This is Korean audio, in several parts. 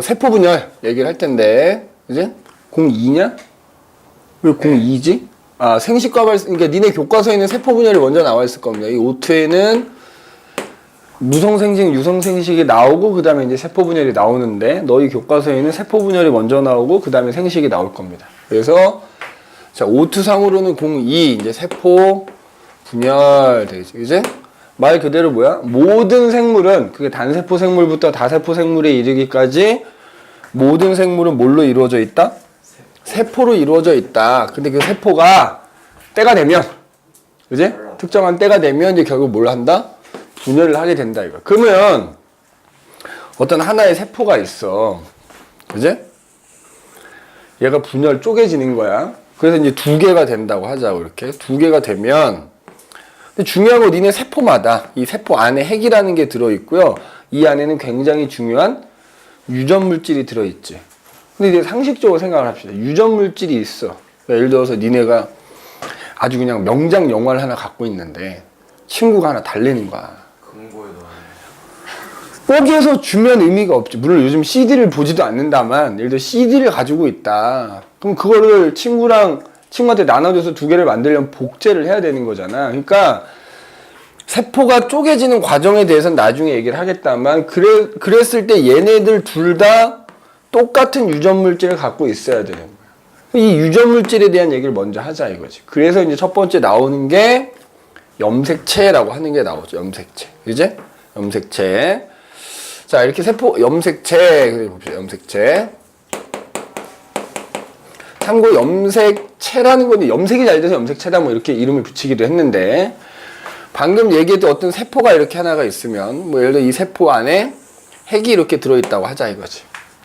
세포 분열 얘기를 할 텐데, 그지? 02냐? 왜 02지? 아, 생식과발, 그러니까 니네 교과서에는 세포 분열이 먼저 나와 있을 겁니다. 이 O2에는 무성생식, 유성생식이 나오고, 그 다음에 이제 세포 분열이 나오는데, 너희 교과서에는 세포 분열이 먼저 나오고, 그 다음에 생식이 나올 겁니다. 그래서, 자, O2상으로는 02, 이제 세포 분열 되겠지, 그지? 말 그대로 뭐야? 모든 생물은, 그게 단세포 생물부터 다세포 생물에 이르기까지 모든 생물은 뭘로 이루어져 있다? 세포로 이루어져 있다. 근데 그 세포가 때가 되면, 그지? 특정한 때가 되면 이제 결국 뭘 한다? 분열을 하게 된다, 이거. 그러면 어떤 하나의 세포가 있어. 그지? 얘가 분열 쪼개지는 거야. 그래서 이제 두 개가 된다고 하자고, 이렇게. 두 개가 되면, 근데 중요한 건 니네 세포마다 이 세포 안에 핵이라는 게 들어있고요. 이 안에는 굉장히 중요한 유전 물질이 들어있지. 근데 이제 상식적으로 생각을 합시다. 유전 물질이 있어. 그러니까 예를 들어서 니네가 아주 그냥 명작 영화를 하나 갖고 있는데 친구가 하나 달래는 거야. 거기에서 주면 의미가 없지. 물론 요즘 CD를 보지도 않는다만, 예를 들어 CD를 가지고 있다. 그럼 그거를 친구한테 나눠줘서 두 개를 만들려면 복제를 해야 되는 거잖아. 그러니까 세포가 쪼개지는 과정에 대해서는 나중에 얘기를 하겠다만, 그랬을 때 얘네들 둘 다 똑같은 유전 물질을 갖고 있어야 되는 거야. 이 유전 물질에 대한 얘기를 먼저 하자 이거지. 그래서 이제 첫 번째 나오는 게 염색체라고 하는 게 나오죠. 염색체. 그지? 염색체. 자, 이렇게 세포, 염색체, 봅시다. 염색체. 참고 염색체라는 건데, 염색이 잘 돼서 염색체다 뭐 이렇게 이름을 붙이기도 했는데, 방금 얘기했던 어떤 세포가 이렇게 하나가 있으면, 뭐 예를 들어 이 세포 안에 핵이 이렇게 들어있다고 하자 이거지.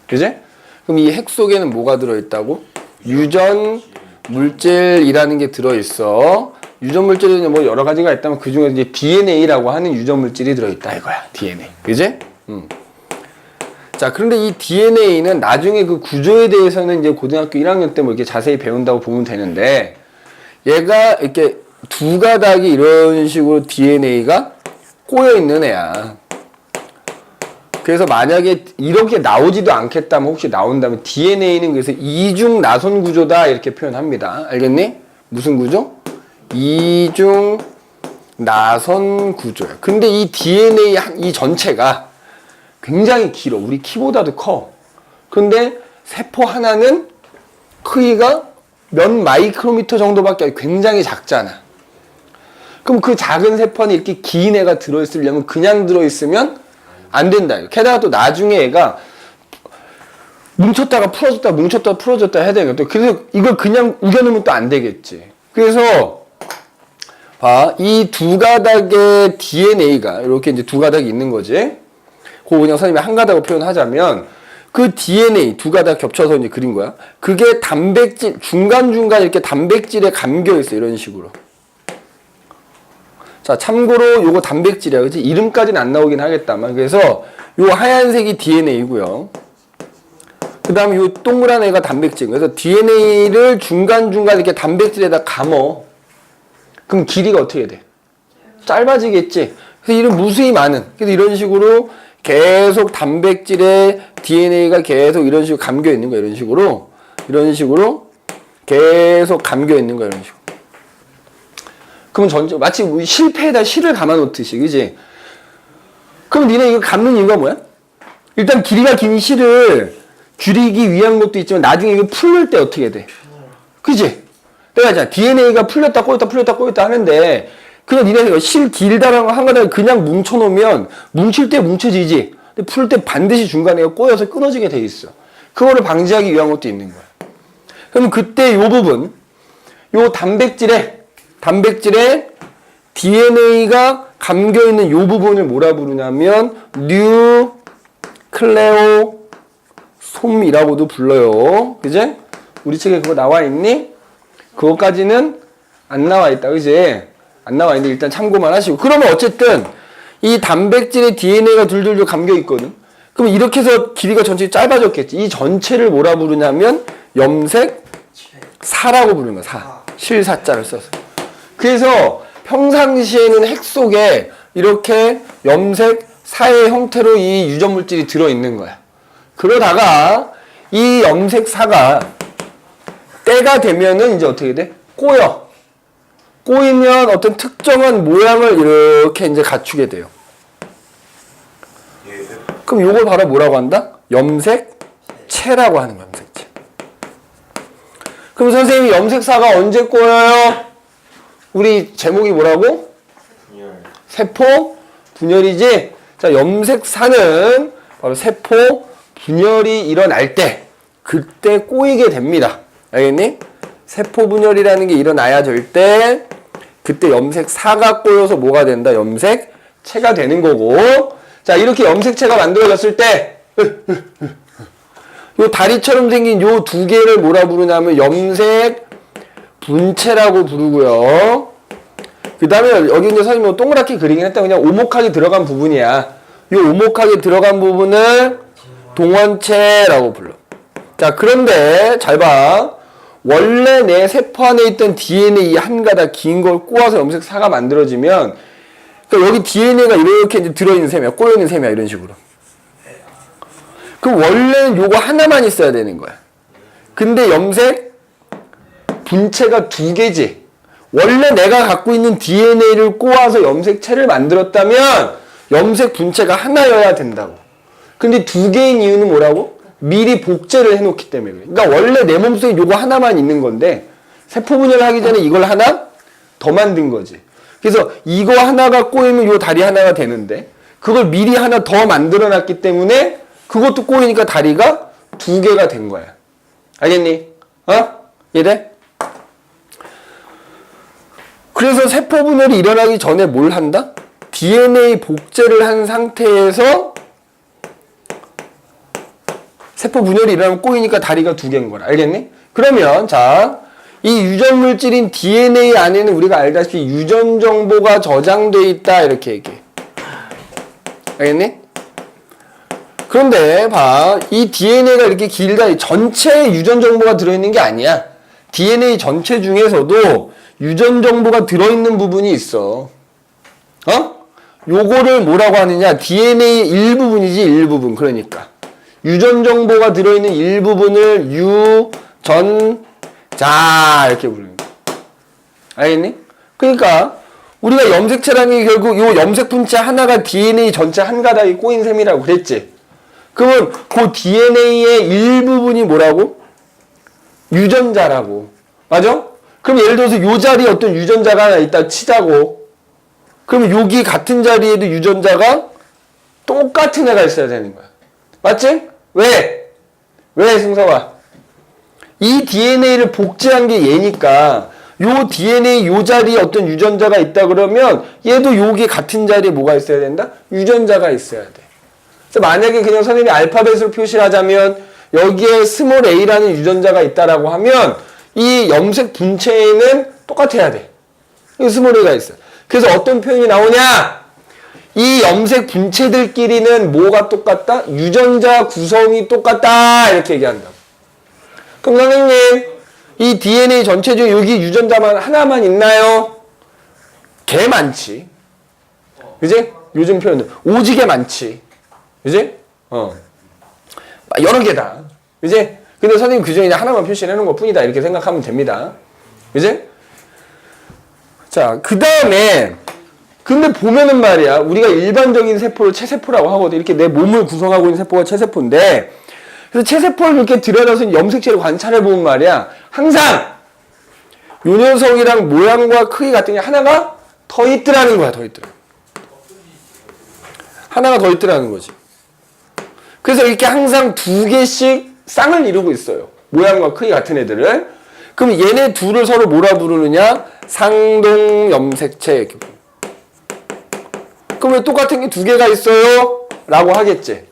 그지? 그럼 이 핵 속에는 뭐가 들어있다고? 유전 물질이라는 게 들어있어. 유전 물질은 뭐 여러 가지가 있다면 그 중에 이제 DNA라고 하는 유전 물질이 들어있다 이거야. DNA. 그지? 자, 그런데 이 DNA는 나중에 그 구조에 대해서는 이제 고등학교 1학년 때 뭐 이렇게 자세히 배운다고 보면 되는데, 얘가 이렇게 두 가닥이 이런 식으로 DNA가 꼬여 있는 애야. 그래서 만약에 이렇게 나오지도 않겠다면, 혹시 나온다면 DNA는 그래서 이중 나선 구조다 이렇게 표현합니다. 알겠니? 무슨 구조? 이중 나선 구조야. 근데 이 DNA 이 전체가 굉장히 길어. 우리 키보다도 커. 근데 세포 하나는 크기가 몇 마이크로미터 정도밖에 굉장히 작잖아. 그럼 그 작은 세포 안에 이렇게 긴 애가 들어있으려면 그냥 들어있으면 안 된다. 게다가 또 나중에 애가 뭉쳤다가 풀어졌다, 뭉쳤다가 풀어졌다 해야 되는 거야. 그래서 이걸 그냥 우겨놓으면 또 안 되겠지. 그래서 봐, 이 두 가닥의 DNA가 이렇게 이제 두 가닥이 있는 거지. 그거 그냥 선생님이 한 가닥으로 표현하자면, 그 DNA 두 가닥 겹쳐서 이제 그린 거야. 그게 단백질, 중간중간 이렇게 단백질에 감겨 있어, 이런 식으로. 자, 참고로 요거 단백질이야, 그치? 이름까지는 안 나오긴 하겠다만. 그래서 요 하얀색이 DNA고요. 그 다음에 요 동그란 애가 단백질. 그래서 DNA를 중간중간 이렇게 단백질에다 감어. 그럼 길이가 어떻게 돼? 짧아지겠지? 그래서 이런 무수히 많은. 그래서 이런 식으로 계속 단백질에 DNA가 계속 이런 식으로 감겨 있는 거야, 이런 식으로. 이런 식으로 계속 감겨 있는 거야, 이런 식으로. 그러면 마치 실패에다 실을 감아 놓듯이, 그지? 그럼 니네 이거 감는 이유가 뭐야? 일단 길이가 긴 실을 줄이기 위한 것도 있지만 나중에 이거 풀릴 때 어떻게 돼? 그지? 내가 있잖아. DNA가 풀렸다 꼬였다 하는데, 그냥 니네가 실 길다라는 한 가닥을 그냥 뭉쳐놓으면 뭉칠 때 뭉쳐지지. 근데 풀 때 반드시 중간에 꼬여서 끊어지게 돼 있어. 그거를 방지하기 위한 것도 있는 거야. 그럼 그때 요 부분, 요 단백질에 DNA가 감겨있는 요 부분을 뭐라 부르냐면 뉴클레오솜이라고도 불러요. 그지? 우리 책에 그거 나와 있니? 그거까지는 안 나와 있다. 그지? 안 나와 있는데 일단 참고만 하시고. 그러면 어쨌든 이 단백질에 DNA가 둘둘둘 감겨 있거든. 그럼 이렇게 해서 길이가 전체 짧아졌겠지. 이 전체를 뭐라 부르냐면 염색사라고 부르는 거야. 사. 실사자를 써서. 그래서 평상시에는 핵 속에 이렇게 염색사의 형태로 이 유전물질이 들어있는 거야. 그러다가 이 염색사가 때가 되면은 이제 어떻게 돼? 꼬여. 꼬이면 어떤 특정한 모양을 이렇게 이제 갖추게 돼요. 그럼 요걸 바로 뭐라고 한다? 염색체라고 하는 거야, 염색체. 그럼 선생님이 염색사가 언제 꼬여요? 우리 제목이 뭐라고? 분열. 세포 분열이지? 자, 염색사는 바로 세포 분열이 일어날 때, 그때 꼬이게 됩니다. 알겠니? 세포 분열이라는 게 일어나야 될 때, 그때 염색사가 꼬여서 뭐가 된다? 염색체가 되는 거고. 자, 이렇게 염색체가 만들어졌을 때, 요 다리처럼 생긴 요 두 개를 뭐라 부르냐면 염색 분체라고 부르고요. 그 다음에 여기 이제 선생님이 동그랗게 그리긴 했다. 그냥 오목하게 들어간 부분이야. 요 오목하게 들어간 부분을 동원체라고 불러. 자, 그런데 잘 봐. 원래 내 세포 안에 있던 DNA 한 가닥 긴 걸 꼬아서 염색사가 만들어지면, 그러니까 여기 DNA가 이렇게 이제 들어있는 셈이야. 꼬여있는 셈이야. 이런 식으로. 그럼 원래는 요거 하나만 있어야 되는 거야. 근데 염색 분체가 두 개지. 원래 내가 갖고 있는 DNA를 꼬아서 염색체를 만들었다면 염색 분체가 하나여야 된다고. 근데 두 개인 이유는 뭐라고? 미리 복제를 해놓기 때문에 그래. 그러니까 원래 내 몸속에 요거 하나만 있는 건데 세포 분열을 하기 전에 이걸 하나 더 만든 거지. 그래서 이거 하나가 꼬이면 요 다리 하나가 되는데 그걸 미리 하나 더 만들어놨기 때문에 그것도 꼬이니까 다리가 두 개가 된 거야. 알겠니? 이해돼? 그래서 세포 분열이 일어나기 전에 뭘 한다? DNA 복제를 한 상태에서 세포 분열이 일어나면 꼬이니까 다리가 두 개인 거라. 알겠니? 그러면 자, 이 유전 물질인 DNA 안에는 우리가 알다시피 유전 정보가 저장돼 있다 이렇게 얘기해. 알겠니? 그런데 봐, 이 DNA가 이렇게 길다. 전체 유전 정보가 들어있는 게 아니야. DNA 전체 중에서도 유전 정보가 들어있는 부분이 있어. 요거를 뭐라고 하느냐? DNA 일부분이지, 일부분. 그러니까 유전 정보가 들어있는 일부분을 유전자 이렇게 부르는 거야. 알겠니? 그러니까 우리가 염색체라는 게 결국 요 염색 분체 하나가 DNA 전체 한 가닥이 꼬인 셈이라고 그랬지. 그러면 그 DNA의 일부분이 뭐라고? 유전자라고. 맞아? 그럼 예를 들어서 요 자리에 어떤 유전자가 하나 있다 치자고. 그러면 여기 같은 자리에도 유전자가 똑같은 애가 있어야 되는 거야. 맞지? 왜? 왜, 승서가? 이 DNA를 복제한 게 얘니까 요 DNA 요 자리에 어떤 유전자가 있다 그러면 얘도 여기 같은 자리에 뭐가 있어야 된다? 유전자가 있어야 돼. 그래서 만약에 그냥 선생님이 알파벳으로 표시를 하자면 여기에 스몰 a라는 유전자가 있다라고 하면 이 염색 분체에는 똑같아야 돼. 이 스몰 a가 있어. 그래서 어떤 표현이 나오냐? 이 염색 분체들끼리는 뭐가 똑같다? 유전자 구성이 똑같다. 이렇게 얘기한다. 그럼 선생님, 이 DNA 전체 중에 여기 유전자만 하나만 있나요? 개 많지. 그지? 요즘 표현은 오지게 많지. 그지? 여러 개다. 그지? 근데 선생님 그 중에 하나만 표시해 놓은 것 뿐이다. 이렇게 생각하면 됩니다. 그지? 자, 그 다음에 근데 보면은 말이야, 우리가 일반적인 세포를 체세포라고 하거든. 이렇게 내 몸을 구성하고 있는 세포가 체세포인데, 그래서 체세포를 이렇게 들여다서 염색체를 관찰해 보면 말이야, 항상 요 녀석이랑 모양과 크기 같은 게 하나가 더 있더라는 거야, 더 있더라. 하나가 더 있더라는 거지. 그래서 이렇게 항상 두 개씩 쌍을 이루고 있어요. 모양과 크기 같은 애들을. 그럼 얘네 둘을 서로 뭐라 부르느냐? 상동 염색체 이렇게 부르는. 그럼 왜 똑같은 게 두 개가 있어요? 라고 하겠지.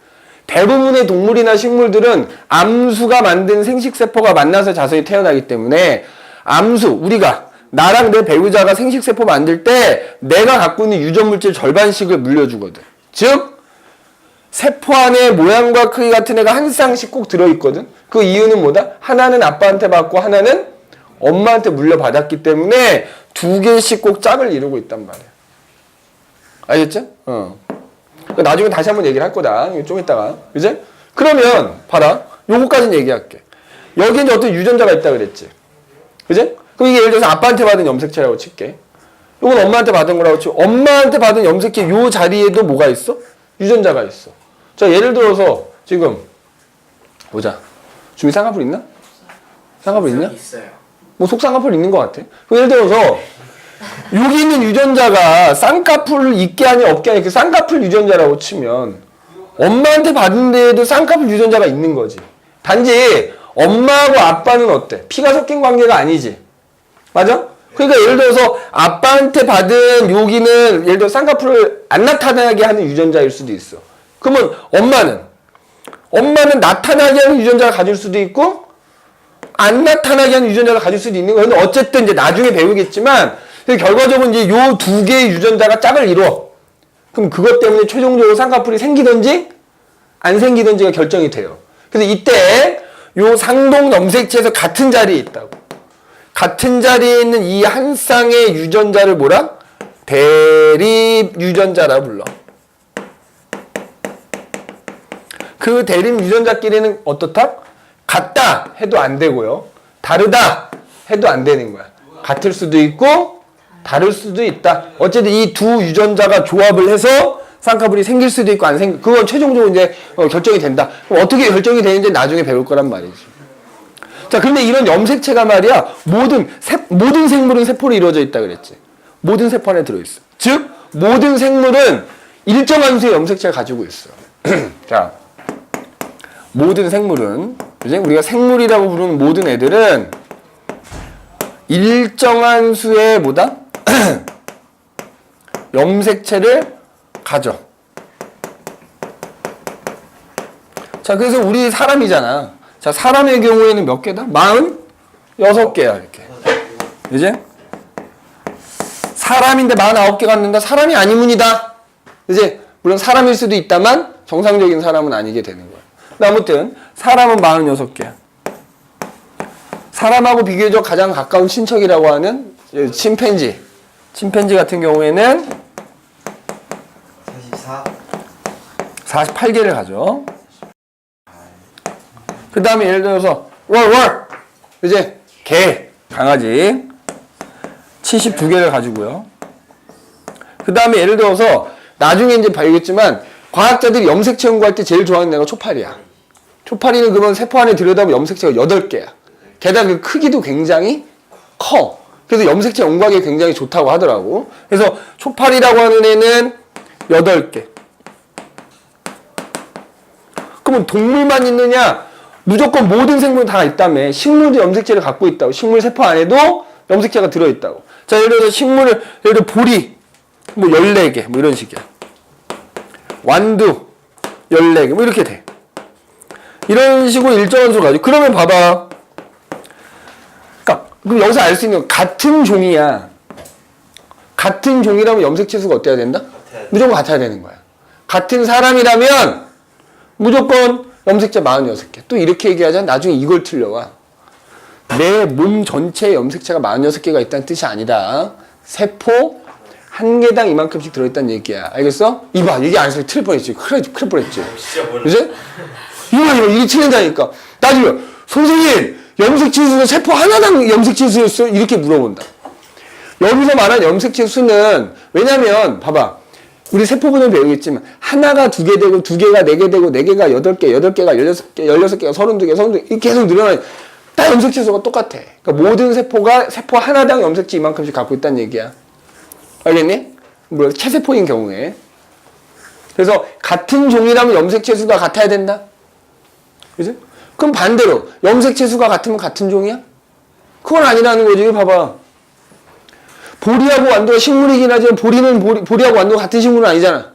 대부분의 동물이나 식물들은 암수가 만든 생식세포가 만나서 자손이 태어나기 때문에 암수, 우리가 나랑 내 배우자가 생식세포 만들 때 내가 갖고 있는 유전물질 절반씩을 물려주거든. 즉 세포 안에 모양과 크기 같은 애가 한 쌍씩 꼭 들어있거든. 그 이유는 뭐다? 하나는 아빠한테 받고 하나는 엄마한테 물려받았기 때문에 두 개씩 꼭 짝을 이루고 있단 말이야. 알겠죠? 나중에 다시 한번 얘기를 할 거다. 좀 이따가. 그지? 그러면 봐라. 요거까지는 얘기할게. 여기에 이제 어떤 유전자가 있다 그랬지. 그지? 그럼 이게 예를 들어서 아빠한테 받은 염색체라고 칠게. 요건 엄마한테 받은 거라고 치고 엄마한테 받은 염색체 요 자리에도 뭐가 있어? 유전자가 있어. 자, 예를 들어서 지금 보자. 준비 쌍꺼풀 있나? 쌍꺼풀 있냐? 있어요. 뭐 속쌍꺼풀 있는 것 같아. 예를 들어서 여기 있는 유전자가 쌍꺼풀을 있게 하냐 없게 하냐 그 쌍꺼풀 유전자라고 치면 엄마한테 받은 데에도 쌍꺼풀 유전자가 있는 거지. 단지 엄마하고 아빠는 어때? 피가 섞인 관계가 아니지. 맞아? 그러니까 예를 들어서 아빠한테 받은 여기는 예를 들어 쌍꺼풀을 안 나타나게 하는 유전자일 수도 있어. 그러면 엄마는 나타나게 하는 유전자를 가질 수도 있고 안 나타나게 하는 유전자를 가질 수도 있는 거예요. 근데 어쨌든 이제 나중에 배우겠지만 결과적으로 이제 요 두 개의 유전자가 짝을 이루어. 그럼 그것 때문에 최종적으로 쌍꺼풀이 생기든지 안 생기든지가 결정이 돼요. 그래서 이때 요 상동 염색체에서 같은 자리에 있다고. 같은 자리에 있는 이 한 쌍의 유전자를 뭐라? 대립 유전자라 불러. 그 대립 유전자끼리는 어떻다? 같다 해도 안 되고요. 다르다 해도 안 되는 거야. 같을 수도 있고 다를 수도 있다. 어쨌든 이 두 유전자가 조합을 해서 쌍꺼풀이 생길 수도 있고 안 생길, 그건 최종적으로 이제 결정이 된다. 그럼 어떻게 결정이 되는지 나중에 배울 거란 말이지. 자, 그런데 이런 염색체가 말이야, 모든 생물은 세포로 이루어져 있다 그랬지. 모든 세포 안에 들어있어. 즉, 모든 생물은 일정한 수의 염색체를 가지고 있어. 자, 모든 생물은, 이제 우리가 생물이라고 부르는 모든 애들은 일정한 수의 뭐다? 염색체를 가져. 자, 그래서 우리 사람이잖아. 자, 사람의 경우에는 몇 개다? 46개야, 이렇게. 이제? 사람인데 49개 갖는다? 사람이 아니문이다. 이제, 물론 사람일 수도 있다만, 정상적인 사람은 아니게 되는 거야. 근데 아무튼, 사람은 46개야. 사람하고 비교적 가장 가까운 친척이라고 하는 침팬지. 침팬지 같은 경우에는 48개를 가져. 그 다음에 예를 들어서 이제 개, 강아지 72개를 가지고요. 그 다음에 예를 들어서 나중에 이제 봐야겠지만 과학자들이 염색체 연구할 때 제일 좋아하는 애가 초파리야. 초파리는 그러면 세포 안에 들여다보면 염색체가 8개야. 게다가 그 크기도 굉장히 커. 그래서 염색체 연구하기에 굉장히 좋다고 하더라고. 그래서 초파리라고 하는 애는 8개. 그러면 동물만 있느냐? 무조건 모든 생물은 다 있다며. 식물도 염색체를 갖고 있다고. 식물 세포 안에도 염색체가 들어있다고. 자, 예를 들어서 식물을, 예를 들어 보리, 뭐 14개, 뭐 이런 식이야. 완두, 14개, 뭐 이렇게 돼. 이런 식으로 일정한 수를 가지고. 그러면 봐봐. 그럼 여기서 알 수 있는 건 같은 종이야. 같은 종이라면 염색체 수가 어때야 된다? 무조건 같아야 되는 거야. 같은 사람이라면 무조건 염색체 46개. 또 이렇게 얘기하자면 나중에 이걸 틀려와. 내 몸 전체에 염색체가 46개가 있다는 뜻이 아니다. 세포 한 개당 이만큼씩 들어있다는 얘기야. 알겠어? 이봐, 얘기 안 했으면 틀릴 뻔했지. 큰일 뻔했지. 그지? 이게 틀린다니까. 나중에 선생님 염색체 수는 세포 하나당 염색체 수였어? 이렇게 물어본다. 여기서 말하는 염색체 수는 왜냐면 봐봐. 우리 세포 분을 배우겠지만 하나가 2개 되고 2개가 4개 되고 4개가 8개, 8개가 16개, 16개가 32개, 32개 이렇게 계속 늘어나는 다 염색체 수가 똑같아. 그러니까 모든 세포가 세포 하나당 염색체 이만큼씩 갖고 있다는 얘기야. 알겠니? 뭐 체세포인 경우에. 그래서 같은 종이라면 염색체 수가 같아야 된다. 그죠? 그럼 반대로 염색체 수가 같으면 같은 종이야? 그건 아니라는 거지. 봐봐. 보리하고 완두가 식물이긴 하지만 보리하고 완두가 같은 식물은 아니잖아.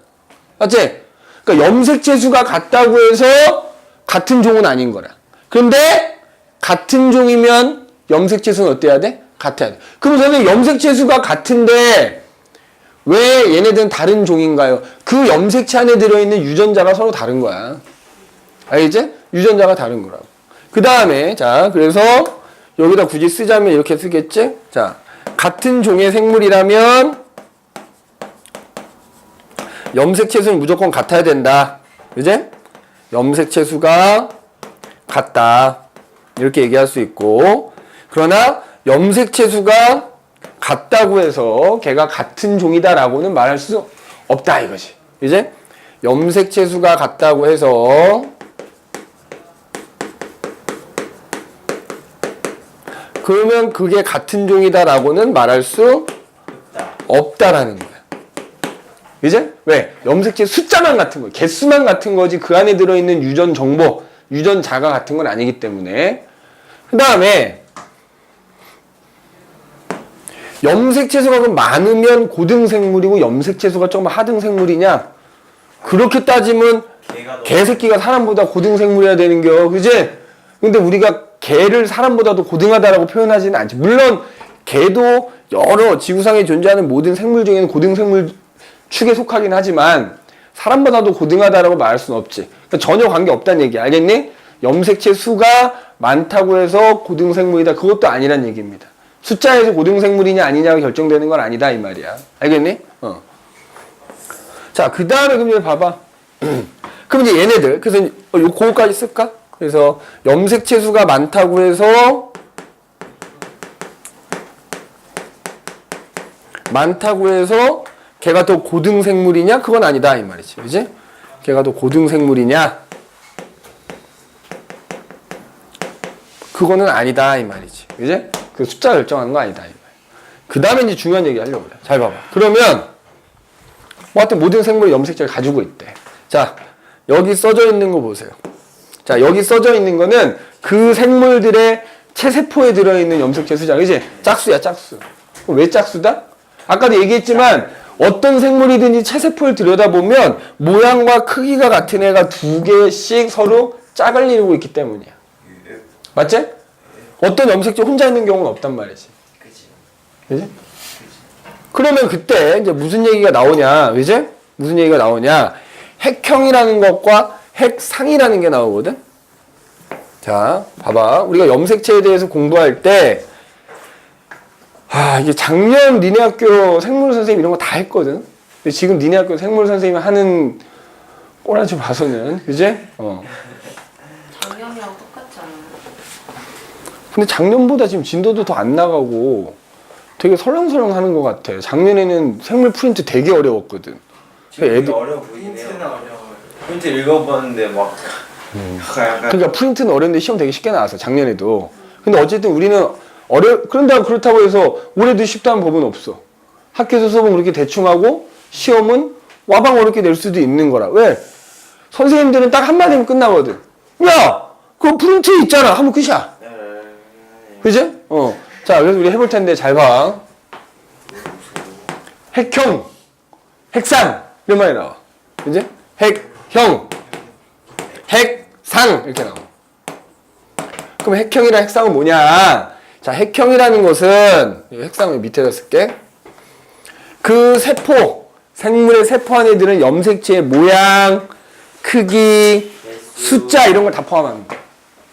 맞지? 그러니까 염색체 수가 같다고 해서 같은 종은 아닌 거라. 그런데 같은 종이면 염색체 수는 어때야 돼? 같아야 돼. 그럼 선생님 염색체 수가 같은데 왜 얘네들은 다른 종인가요? 그 염색체 안에 들어있는 유전자가 서로 다른 거야. 알겠지? 유전자가 다른 거라고. 그 다음에 자, 그래서 여기다 굳이 쓰자면 이렇게 쓰겠지? 자, 같은 종의 생물이라면 염색체 수는 무조건 같아야 된다. 그지? 염색체수가 같다. 이렇게 얘기할 수 있고, 그러나 염색체수가 같다고 해서 걔가 같은 종이다라고는 말할 수 없다 이거지. 이제 염색체수가 같다고 해서 그러면 그게 같은 종이다라고는 말할 수 없다라는 거야. 이제 왜? 염색체 숫자만 같은 거야. 개수만 같은 거지 그 안에 들어있는 유전 정보, 유전 자가 같은 건 아니기 때문에. 그 다음에 염색체수가 많으면 고등생물이고 염색체수가 조금 하등생물이냐? 그렇게 따지면 개새끼가 사람보다 고등생물이어야 되는겨. 그지? 근데 우리가 개를 사람보다도 고등하다라고 표현하지는 않지. 물론 개도 여러 지구상에 존재하는 모든 생물 중에는 고등생물 축에 속하긴 하지만 사람보다도 고등하다라고 말할 수는 없지. 그러니까 전혀 관계없다는 얘기야. 알겠니? 염색체 수가 많다고 해서 고등생물이다. 그것도 아니란 얘기입니다. 숫자에서 고등생물이냐 아니냐가 결정되는 건 아니다 이 말이야. 알겠니? 자, 그 다음에 그럼 이제 봐봐. 그럼 이제 얘네들 그래서 요 그거까지 쓸까? 그래서 염색체수가 많다고 해서 걔가 더 고등생물이냐? 그건 아니다 이 말이지. 그지? 걔가 더 고등생물이냐? 그거는 아니다 이 말이지. 그지? 그 숫자 결정하는 거 아니다 이 말. 그 다음에 이제 중요한 얘기 하려고 그래. 잘 봐봐. 그러면 뭐 하여튼 모든 생물이 염색체를 가지고 있대. 자, 여기 써져 있는 거 보세요. 자, 여기 써져 있는 거는 그 생물들의 체세포에 들어있는 염색체 수자. 그지? 짝수야, 짝수. 왜 짝수다? 아까도 얘기했지만 어떤 생물이든지 체세포를 들여다보면 모양과 크기가 같은 애가 두 개씩 서로 짝을 이루고 있기 때문이야. 맞지? 어떤 염색체 혼자 있는 경우는 없단 말이지. 그지? 그러면 그때 이제 무슨 얘기가 나오냐? 그지? 무슨 얘기가 나오냐? 핵형이라는 것과 핵상이라는 게 나오거든? 자, 봐봐. 우리가 염색체에 대해서 공부할 때, 이게 작년 니네 학교 생물 선생님 이런 거 다 했거든? 근데 지금 니네 학교 생물 선생님이 하는 꼬라지 봐서는, 그지? 작년이랑 똑같잖아. 근데 작년보다 지금 진도도 더 안 나가고 되게 설렁설렁 하는 것 같아. 작년에는 생물 프린트 되게 어려웠거든. 애들 어려워 보이긴 해요. 프린트 읽어봤는데 막 약간 그러니까 프린트는 어려운데 시험 되게 쉽게 나왔어 작년에도. 근데 어쨌든 우리는 그렇다고 해서 올해도 쉽다는 법은 없어. 학교에서 수업은 그렇게 대충 하고 시험은 와방 어렵게 낼 수도 있는 거라. 왜? 선생님들은 딱 한마디면 끝나거든. 야! 그거 프린트 있잖아 하면 끝이야. 그지? 자, 그래서 우리 해볼 텐데 잘 봐. 핵형, 핵상 이런 말이 나와. 그지? 핵형, 핵상 이렇게 나와. 그럼 핵형이랑 핵상은 뭐냐? 자, 핵형이라는 것은 핵상을 밑에다 쓸게. 그 세포, 생물의 세포 안에 드는 염색체의 모양, 크기, 숫자 이런 걸 다 포함하는 거야.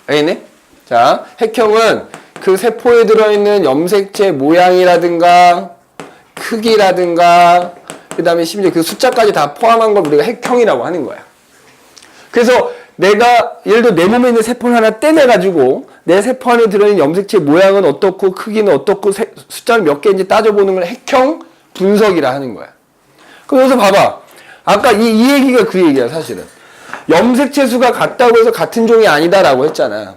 알겠니? 자, 핵형은 그 세포에 들어있는 염색체 모양이라든가 크기라든가 그 다음에 심지어 그 숫자까지 다 포함한 걸 우리가 핵형이라고 하는 거야. 그래서 내가 예를 들어 내 몸에 있는 세포를 하나 떼내가지고 내 세포 안에 들어있는 염색체 모양은 어떻고 크기는 어떻고 숫자는 몇 개인지 따져보는 걸 핵형 분석이라 하는 거야. 그럼 여기서 봐봐. 아까 이 얘기가 그 얘기야 사실은. 염색체 수가 같다고 해서 같은 종이 아니다라고 했잖아.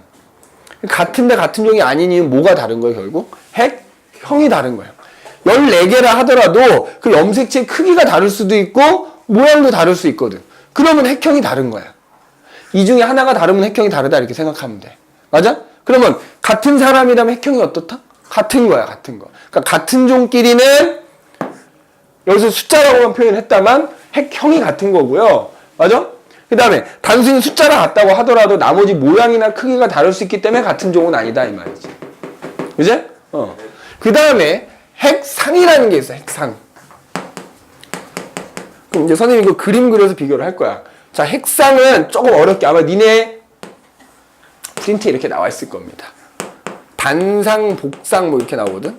같은데 같은 종이 아닌 이유는 뭐가 다른 거야 결국? 핵형이 다른 거야. 14개라 하더라도 그 염색체 크기가 다를 수도 있고 모양도 다를 수 있거든. 그러면 핵형이 다른 거야. 이 중에 하나가 다르면 핵형이 다르다 이렇게 생각하면 돼. 맞아? 그러면 같은 사람이라면 핵형이 어떻다? 같은 거야, 같은 거. 그러니까 같은 종끼리는 여기서 숫자라고만 표현했다만 핵형이 같은 거고요. 맞아? 그 다음에 단순히 숫자가 같다고 하더라도 나머지 모양이나 크기가 다를 수 있기 때문에 같은 종은 아니다 이 말이지. 그지? 그 다음에 핵상이라는 게 있어. 핵상. 그럼 이제 선생님이 이거 그림 그려서 비교를 할 거야. 자, 핵상은 조금 어렵게 아마 니네 프린트에 이렇게 나와 있을 겁니다. 단상, 복상 뭐 이렇게 나오거든.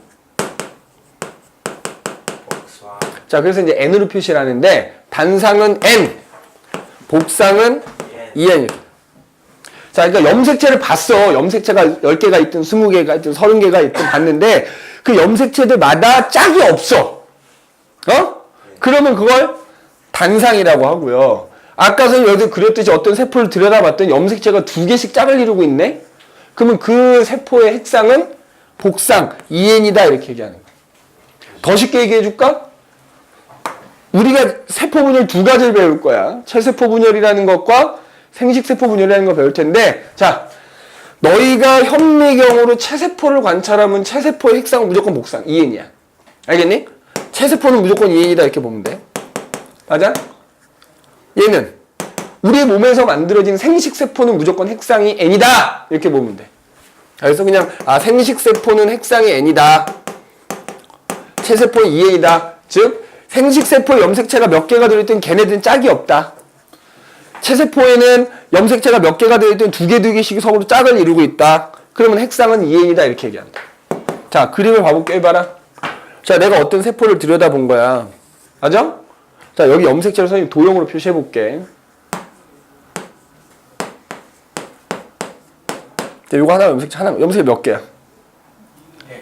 자, 그래서 이제 n으로 표시를 하는데 단상은 n, 복상은 EN. 자, 그러니까 염색체를 봤어. 염색체가 10개가 있든 20개가 있든 30개가 있든 봤는데 그 염색체들마다 짝이 없어. 그러면 그걸 단상이라고 하고요. 아까 선생님 여기서 그렸듯이 어떤 세포를 들여다봤더니 염색체가 2개씩 짝을 이루고 있네? 그러면 그 세포의 핵상은 복상, EN이다 이렇게 얘기하는 거야. 더 쉽게 얘기해 줄까? 우리가 세포 분열 2가지를 배울 거야. 체세포 분열이라는 것과 생식세포 분열이라는 걸 배울 텐데, 자, 너희가 현미경으로 체세포를 관찰하면 체세포의 핵상은 무조건 복상, EN이야. 알겠니? 체세포는 무조건 EN이다 이렇게 보면 돼. 맞아? 얘는 우리 몸에서 만들어진 생식세포는 무조건 핵상이 N이다 이렇게 보면 돼. 그래서 그냥 생식세포는 핵상이 N이다. 체세포는 EN이다. 즉 생식세포에 염색체가 몇 개가 들어있든 걔네들은 짝이 없다. 체세포에는 염색체가 몇 개가 들어있든 2개씩 서로 짝을 이루고 있다. 그러면 핵상은 EN이다 이렇게 얘기한다. 자, 그림을 봐볼게. 해봐라. 자, 내가 어떤 세포를 들여다본 거야. 맞아? 자, 여기 염색체를 선생님 도형으로 표시해볼게. 자, 요거 하나 염색체 몇 개야?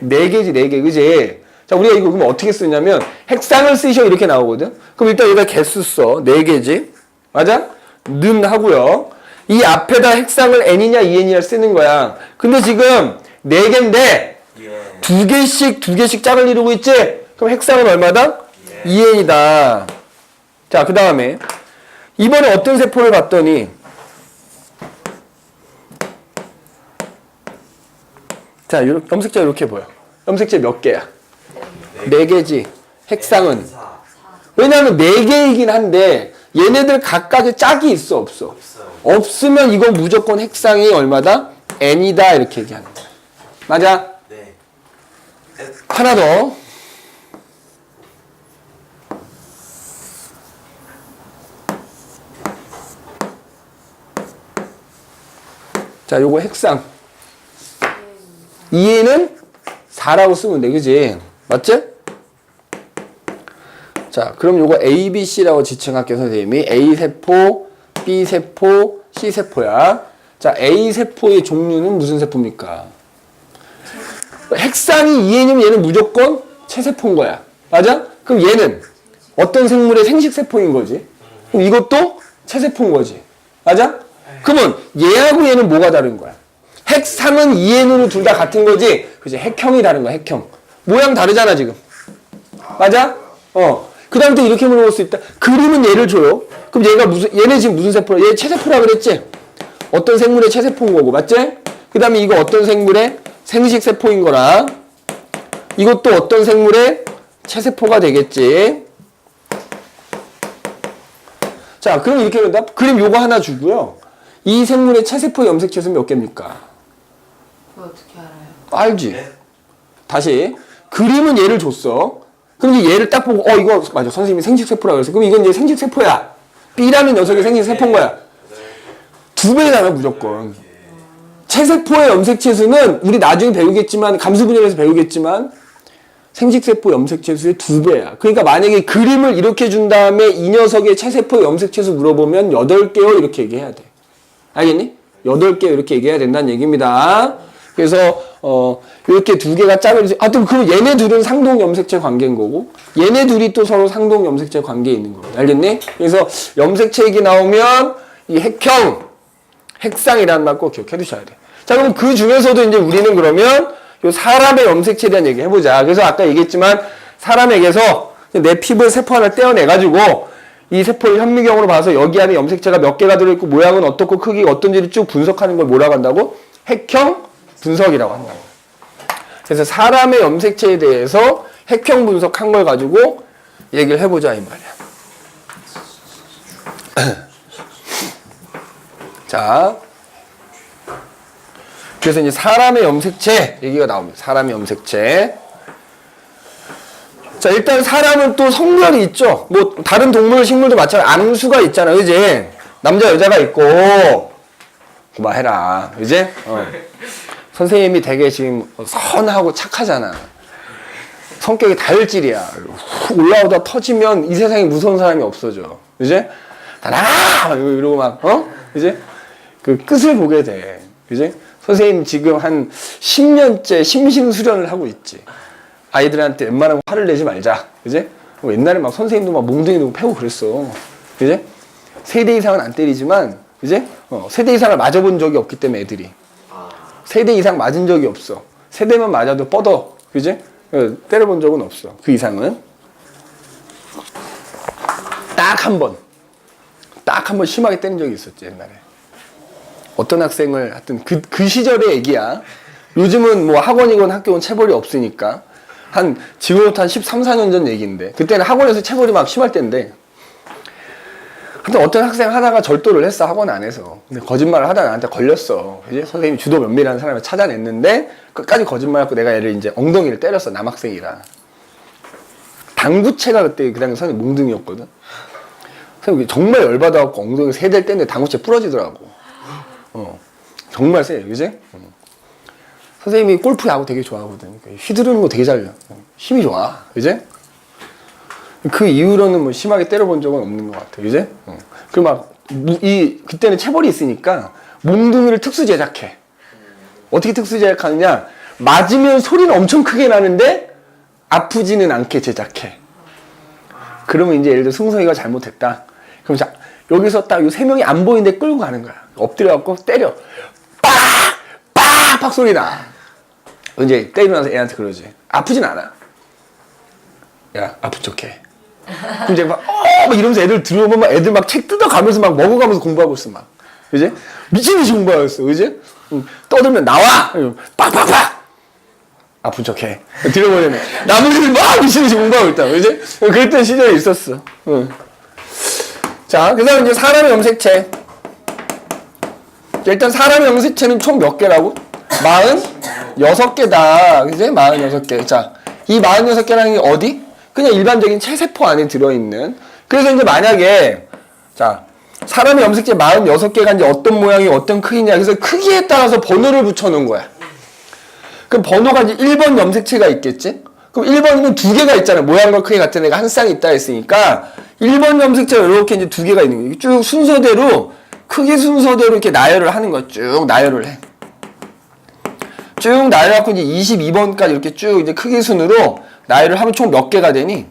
4개지, 4개. 그지? 자, 우리가 이거 그러면 어떻게 쓰냐면, 핵상을 쓰셔 이렇게 나오거든? 그럼 일단 여기다 개수 써. 4개지? 맞아? 는 하고요. 이 앞에다 핵상을 N이냐, EN이냐 쓰는 거야. 근데 지금 4개인데, 2개씩 짝을 이루고 있지? 그럼 핵상은 얼마다? EN이다. 자, 그 다음에, 이번에 어떤 세포를 봤더니, 자, 염색체 이렇게 보여. 염색체 몇 개야? 4개지. 핵상은. 왜냐하면 4개이긴 한데 얘네들 각각의 짝이 있어 없어? 없으면 이건 무조건 핵상이 얼마다? N이다 이렇게 얘기하는 거야. 맞아? 네. 하나 더. 자, 요거 핵상. 2에는 4라고 쓰면 돼. 그지? 맞지? 자, 그럼 요거 A, B, C라고 지칭할게요, 선생님이. A세포, B세포, C세포야. 자, A세포의 종류는 무슨 세포입니까? 핵상이 2N이면 얘는 무조건 체세포인 거야. 맞아? 그럼 얘는 어떤 생물의 생식세포인 거지? 그럼 이것도 체세포인 거지. 맞아? 그러면 얘하고 얘는 뭐가 다른 거야? 핵상은 2N으로 둘 다 같은 거지. 그치? 핵형이 다른 거야, 핵형. 모양 다르잖아, 지금. 맞아? 그 다음부터 이렇게 물어볼 수 있다. 그림은 얘를 줘요. 그럼 얘네 지금 무슨 세포야? 얘 체세포라 그랬지? 어떤 생물의 체세포인 거고, 맞지? 그 다음에 이거 어떤 생물의 생식세포인 거라. 이것도 어떤 생물의 체세포가 되겠지. 자, 그럼 이렇게 된다. 그림 요거 하나 주고요. 이 생물의 체세포 염색체수는 몇 개입니까? 그거 어떻게 알아요? 알지? 다시 그림은 얘를 줬어. 그럼 이제 얘를 딱 보고 이거 맞아, 선생님이 생식세포라 그랬어. 그럼 이건 이제 생식세포야. B라는 녀석이 생식세포인 거야. 2배잖아 무조건. 체세포의 염색체수는 우리 나중에 배우겠지만 감수분열에서 배우겠지만 생식세포 염색체수의 2배야. 그러니까 만약에 그림을 이렇게 준 다음에 이 녀석의 체세포 염색체수 물어보면 8개요 이렇게 얘기해야 돼. 알겠니? 8개 이렇게 얘기해야 된다는 얘기입니다. 그래서 이렇게 2개가 짝을 하여튼 그럼 얘네 둘은 상동 염색체 관계인 거고 얘네 둘이 또 서로 상동 염색체 관계에 있는 겁니다. 알겠니? 그래서 염색체 얘기 나오면 이 핵형, 핵상이라는 말 꼭 기억해 두셔야 돼. 자, 그럼 그 중에서도 이제 우리는 그러면 요 사람의 염색체에 대한 얘기 해보자. 그래서 아까 얘기했지만 사람에게서 내 피부의 세포 하나 떼어내가지고 이 세포를 현미경으로 봐서 여기 안에 염색체가 몇 개가 들어있고 모양은 어떻고 크기가 어떤지를 쭉 분석하는 걸 뭐라고 한다고? 핵형 분석이라고 한다고. 그래서 사람의 염색체에 대해서 핵형 분석한 걸 가지고 얘기를 해보자 이 말이야. 자, 그래서 이제 사람의 염색체 얘기가 나옵니다. 사람의 염색체. 자, 일단 사람은 또 성별이 있죠. 뭐 다른 동물, 식물도 마찬가지. 암수가 있잖아, 그지? 남자, 여자가 있고. 그만해라, 그지? 선생님이 되게 지금 선하고 착하잖아. 성격이 다혈질이야. 훅 올라오다 터지면 이 세상에 무서운 사람이 없어져. 그지? 나가! 이러고 막, 그지? 그 끝을 보게 돼. 그지? 선생님 지금 한 10년째 심신 수련을 하고 있지. 아이들한테 웬만하면 화를 내지 말자. 그지? 옛날에 막 선생님도 막 몽둥이 들고 패고 그랬어. 그지? 세대 이상은 안 때리지만, 그지? 세대 이상을 맞아본 적이 없기 때문에 애들이. 세대 이상 맞은 적이 없어. 세대만 맞아도 뻗어. 그지? 때려본 적은 없어. 그 이상은. 딱 한 번 심하게 때린 적이 있었지, 옛날에. 어떤 학생을, 하여튼 그 시절의 얘기야. 요즘은 뭐 학원이건 학교건 체벌이 없으니까. 지금부터 한 13, 14년 전 얘기인데. 그때는 학원에서 체벌이 막 심할 때인데. 근데 어떤 학생 하나가 절도를 했어, 학원 안에서. 근데 거짓말을 하다가 나한테 걸렸어. 이제 선생님이 주도 면밀한 사람을 찾아냈는데, 끝까지 거짓말하고 내가 얘를 이제 엉덩이를 때렸어, 남학생이라. 당구채가 그때 그 당시 선생님 몽둥이였거든. 선생님이 정말 열받아갖고 엉덩이 3대를 뗐는데 당구채 부러지더라고. 정말 세, 그지? 선생님이 골프 야구 되게 좋아하거든. 휘두르는 거 되게 잘, 힘이 좋아, 그지? 그 이후로는 뭐 심하게 때려본 적은 없는 것 같아, 그지? 그리고 막, 그때는 체벌이 있으니까 몽둥이를 특수 제작해. 어떻게 특수 제작하느냐? 맞으면 소리는 엄청 크게 나는데 아프지는 않게 제작해. 그러면 이제 예를 들어 승성이가 잘못했다. 그럼 자, 여기서 딱 요 3명이 안 보이는데 끌고 가는 거야. 엎드려갖고 때려. 빡 소리 나. 이제 때리고 나서 애한테 그러지. 아프진 않아. 야, 아픈 척해. 그럼 이제 막 이러면서 애들 들어오면 막 애들 막 책 뜯어가면서 막 먹어가면서 공부하고 있어, 막. 그지? 미친듯이 공부하고 있어, 그지? 떠들면 나와! 빡! 아픈 척해. 들어보려면. 나머지는 막 미친듯이 공부하고 있다, 그지? 그랬던 시절이 있었어. 자, 그 다음 이제 사람의 염색체. 일단 사람의 염색체는 총 몇 개라고? 46개다. 그지? 46개. 자, 이 46개라는 게 어디? 그냥 일반적인 체세포 안에 들어있는. 그래서 이제 만약에, 자, 사람의 염색체 46개가 이제 어떤 모양이 어떤 크기냐. 그래서 크기에 따라서 번호를 붙여놓은 거야. 그럼 번호가 이제 1번 염색체가 있겠지? 그럼 1번이면 2개가 있잖아. 모양과 크기 같은 애가 한 쌍 있다 했으니까 1번 염색체가 이렇게 이제 2개가 있는 거야. 쭉 순서대로, 크기 순서대로 이렇게 나열을 하는 거야. 쭉 나열을 해. 쭉 나열해갖고 이제 22번까지 이렇게 쭉 이제 크기 순으로 나열을 하면 총 몇 개가 되니?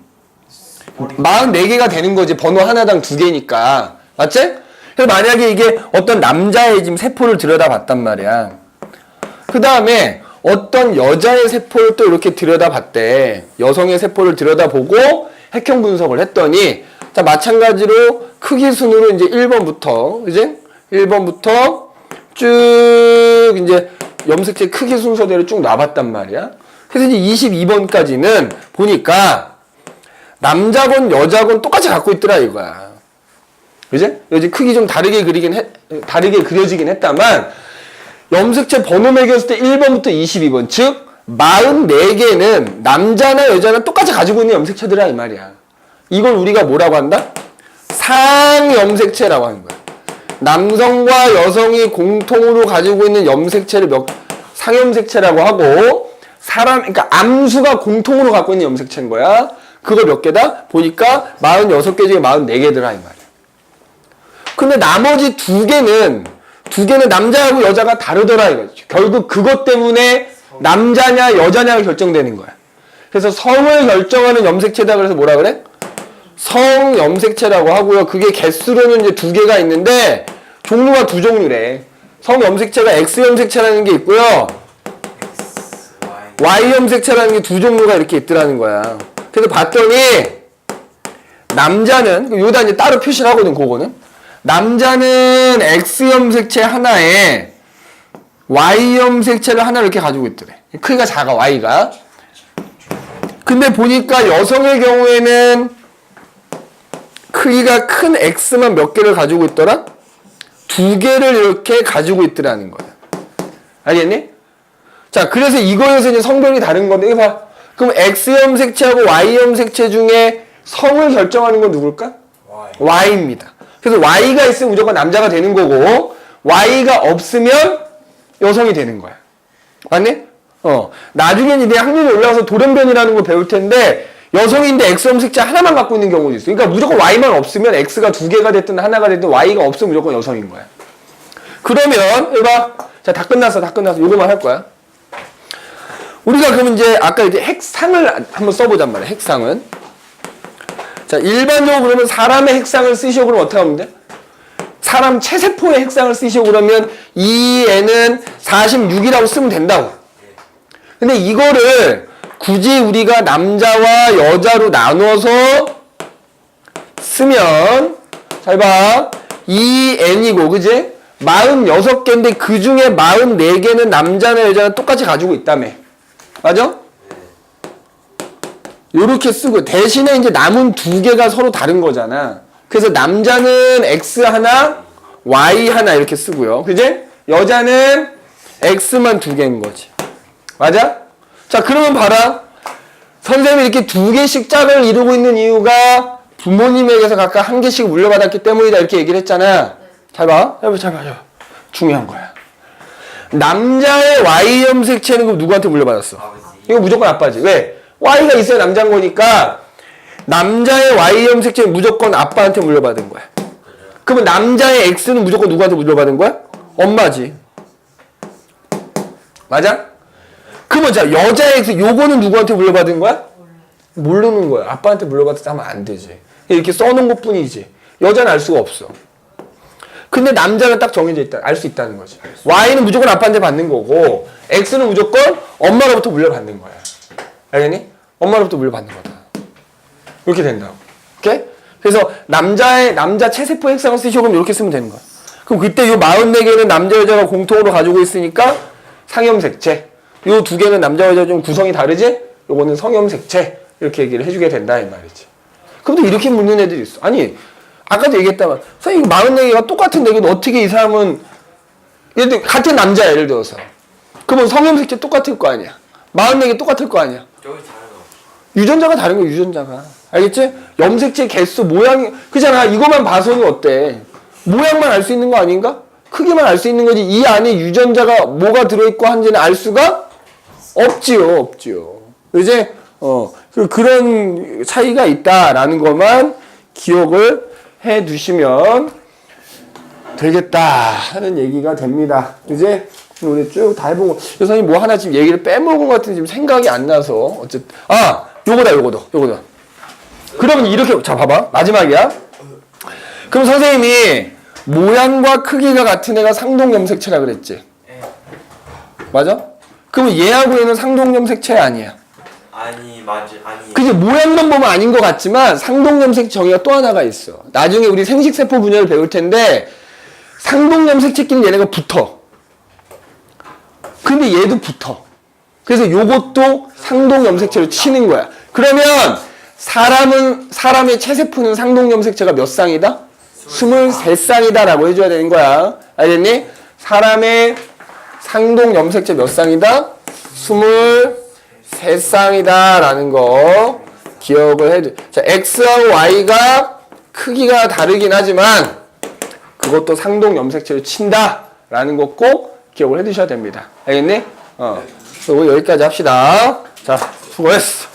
44개가 되는 거지. 번호 하나당 2개니까. 맞지? 그래서 만약에 이게 어떤 남자의 지금 세포를 들여다봤단 말이야. 그 다음에 어떤 여자의 세포를 또 이렇게 들여다봤대. 여성의 세포를 들여다보고 핵형 분석을 했더니, 자, 마찬가지로 크기 순으로 이제 1번부터, 그지? 1번부터 쭉 이제 염색체 크기 순서대로 쭉 놔봤단 말이야. 그래서 이제 22번까지는 보니까 남자건 여자건 똑같이 갖고 있더라 이거야. 그지? 여기 크기 좀 다르게 그려지긴 했다만, 염색체 번호 매겼을 때 1번부터 22번, 즉 44개는 남자나 여자나 똑같이 가지고 있는 염색체들이라 이 말이야. 이걸 우리가 뭐라고 한다? 상염색체라고 하는 거야. 남성과 여성이 공통으로 가지고 있는 염색체를 상염색체라고 하고, 그러니까 암수가 공통으로 갖고 있는 염색체인 거야. 그거 몇 개다? 보니까 46개 중에 44개더라 이 말이야. 근데 나머지 2개는 남자하고 여자가 다르더라 이거지. 결국 그것 때문에 남자냐 여자냐가 결정되는 거야. 그래서 성을 결정하는 염색체다 그래서 뭐라 그래? 성염색체라고 하고요. 그게 개수로는 이제 2개가 있는데 종류가 2종류래. 성염색체가 X염색체라는 게 있고요. Y염색체라는 게 2종류가 이렇게 있더라는 거야. 그래서 봤더니 남자는 요다 이제 따로 표시를 하거든. 그거는 남자는 X염색체 하나에 Y염색체를 하나 이렇게 가지고 있더래. 크기가 작아, Y가. 근데 보니까 여성의 경우에는 크기가 큰 X만 몇 개를 가지고 있더라? 2개를 이렇게 가지고 있더라는 거야. 알겠니? 자, 그래서 이거에서 이제 성별이 다른 건데, 이거 봐. 그럼 X염색체하고 Y염색체 중에 성을 결정하는 건 누굴까? Y입니다. 그래서 Y가 있으면 무조건 남자가 되는 거고, Y가 없으면 여성이 되는 거야. 맞네? 나중에 이제 확률이 올라가서 돌연변이라는 걸 배울 텐데, 여성인데 X염색체 하나만 갖고 있는 경우도 있어. 그러니까 무조건 Y만 없으면 X가 2개가 됐든 하나가 됐든 Y가 없으면 무조건 여성인 거야. 그러면 해봐. 자, 다 끝났어. 요거만 할 거야. 우리가 그럼 이제 아까 이제 핵상을 한번 써보잔 말이야. 핵상은. 자, 일반적으로 그러면 사람의 핵상을 쓰시오 그러면 어떻게 하면 돼? 사람 체세포의 핵상을 쓰시오 그러면 이 애는 46이라고 쓰면 된다고. 근데 이거를 굳이 우리가 남자와 여자로 나눠서 쓰면 잘 봐. 이 n이고 그지? 46개인데 그 중에 44개는 남자나 여자나 똑같이 가지고 있다며. 맞아? 요렇게 쓰고 대신에 이제 남은 2개가 서로 다른 거잖아. 그래서 남자는 X 하나, Y 하나 이렇게 쓰고요. 그지? 여자는 X만 2개인 거지. 맞아? 자, 그러면 봐라. 선생님이 이렇게 2개씩 짝을 이루고 있는 이유가 부모님에게서 각각 1개씩 물려받았기 때문이다. 이렇게 얘기를 했잖아. 잘 봐. 잘 봐. 중요한 거야. 남자의 Y 염색체는 그럼 누구한테 물려받았어? 아버지. 이거 무조건 아빠지. 왜? Y가 있어야 남자인 거니까 남자의 Y 염색체는 무조건 아빠한테 물려받은 거야. 그러면 남자의 X는 무조건 누구한테 물려받은 거야? 엄마지. 맞아? 그러면 자, 여자의 X 요거는 누구한테 물려받은 거야? 모르는 거야. 아빠한테 물려받았다 하면 안 되지. 이렇게 써놓은 것 뿐이지. 여자는 알 수가 없어. 근데 남자는 딱 정해져 있다. 알 수 있다는 거지. Y는 무조건 아빠한테 받는 거고 X는 무조건 엄마로부터 물려받는 거야. 알겠니? 엄마로부터 물려받는 거다. 이렇게 된다고. 오케이? 그래서 남자 체세포 핵상을 쓰시고 그럼 이렇게 쓰면 되는 거야. 그럼 그때 요 44개는 남자 여자가 공통으로 가지고 있으니까 상염색체. 요 2개는 남자 여자 좀 구성이 다르지? 요거는 성염색체. 이렇게 얘기를 해주게 된다 이 말이지. 그럼 또 이렇게 묻는 애들이 있어. 아니 아까도 얘기했다만 선생님 이거 44개가 똑같은 얘기는 어떻게 이 사람은 예를 들어 같은 남자야 예를 들어서 그러면 성염색체 똑같을 거 아니야. 44개 똑같을 거 아니야. 저기 다른 거. 유전자가 다른 거야 유전자가. 알겠지? 염색체 개수 모양이 그잖아. 이거만 봐서는 어때? 모양만 알 수 있는 거 아닌가? 크기만 알 수 있는 거지 이 안에 유전자가 뭐가 들어있고 한지는 알 수가 없지요. 이제 그런 차이가 있다라는 것만 기억을 해 두시면 되겠다 하는 얘기가 됩니다. 이제 오늘 쭉 다 해본 거. 선생님 뭐 하나 지금 얘기를 빼먹은 것 같은데 지금 생각이 안 나서 어쨌든 요거다. 그러면 이렇게 자 봐봐 마지막이야. 그럼 선생님이 모양과 크기가 같은 애가 상동염색체라 그랬지. 맞아? 그럼 얘하고 얘는 상동염색체 아니야. 아니 맞지 아니. 그지 모양만 보면 아닌 것 같지만 상동염색 정의가 또 하나가 있어. 나중에 우리 생식세포 분야를 배울 텐데 상동염색체끼리 얘네가 붙어. 근데 얘도 붙어. 그래서 요것도 상동염색체로 치는 거야. 그러면 사람의 체세포는 상동염색체가 몇 쌍이다? 23쌍이다 라고 해줘야 되는 거야. 알겠니? 사람의 상동염색체 몇 쌍이다? 23쌍이다 라는 거 기억을 해줘. 자, X하고 Y가 크기가 다르긴 하지만 그것도 상동염색체를 친다 라는 거 꼭 기억을 해 두셔야 됩니다. 알겠니? 여기까지 합시다. 자, 수고했어.